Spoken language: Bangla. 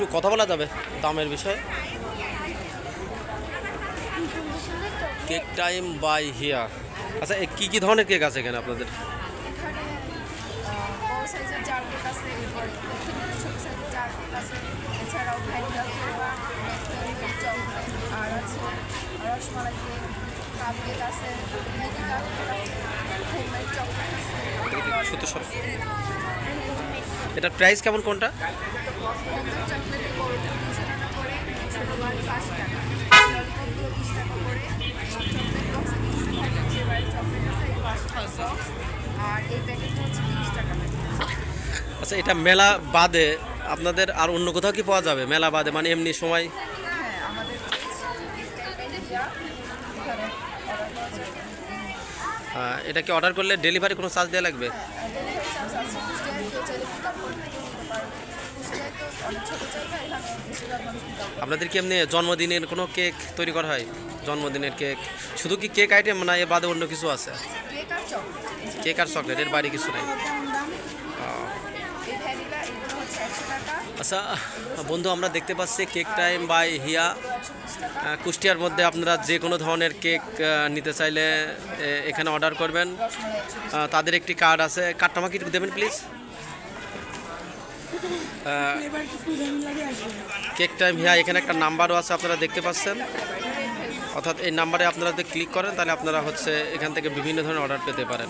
একটু কথা বলা যাবে দামের বিষয়ে? কেক টাইম বাই হিয়া। আচ্ছা, কী কী ধরনের কেক আছে এখানে আপনাদের? এখানে বড় সাইজের জার কেক আছে, এরপর ছোট সাইজের জার কেক আছে, এছাড়াও ভ্যানিলা ফ্লেভার, চকলেট, আর আছে রসমালাই কেক, কাপ কেক আছে, মিনি কাপ কেক আছে, হোমমেড চকলেট আছে, সত্তর সব। এটার প্রাইস কেমন কোনটা? হোমমেড চকলেটে বড়টা 200 টাকা করে, ছোটোবার 50 টাকা, ললিপপগুলো 20 টাকা করে, চকলেট বক্সে 30 টাকা, ফ্লেভারের চকলেট আছে, এই 5 টাকা বক্স, আর এই প্যাকেটটা হচ্ছে 30 টাকা প্যাকেট। আচ্ছা, এটা মেলা বাদে আপনাদের আর অন্য কোথাও কি পাওয়া যাবে? মেলা বাদে মানে এমনি সময়? হ্যাঁ, আমাদের ইন্ডিয়া এখানে অর্ডার করা যায়। এটা কি অর্ডার করলে ডেলিভারি কোনো চার্জ দেওয়া লাগবে? ডেলিভারি চার্জ আছে, কুষ্টিয়ায় কেউ চাইলে পিক আপ করে থেকেও নিতে পারবে। কুষ্টিয়ায় তো অনেক ছোটো জায়গা, এখানে বেশিরভাগ মানুষ পিক আপ করে। আপনাদের কি এমনি জন্মদিনের কোনো কেক তৈরি করা হয়? জন্মদিনের কেক শুধু কি কেক আইটেম না, এ বাদে অন্য কিছু আছে? কেক আর চকলেট, কেক আর চকলেট, এর বাইরে কিছু নেই? এই ভ্যানিলা এগুলো হচ্ছে 100 টাকা, আচ্ছা বন্ধু, আমরা দেখতে পাচ্ছি কেক টাইম বাই হিয়া 120 টাকা, কুষ্টিয়ার মধ্যে আপনারা যে কোনো ধরনের কেক নিতে চাইলে এখানে অর্ডার করবেন। রসমালাই 120 তাদের একটি কার্ড আছে, কার্ডটা আমাকে একটু দেবেন প্লিজ। কেক টাইম হিয়া এখানে একটা নাম্বারও আছে, আপনারা দেখতে পাচ্ছেন। অর্থাৎ এই নাম্বারে আপনারা যদি ক্লিক করেন তাহলে আপনারা হচ্ছে এখান থেকে বিভিন্ন ধরনের অর্ডার পেতে পারেন।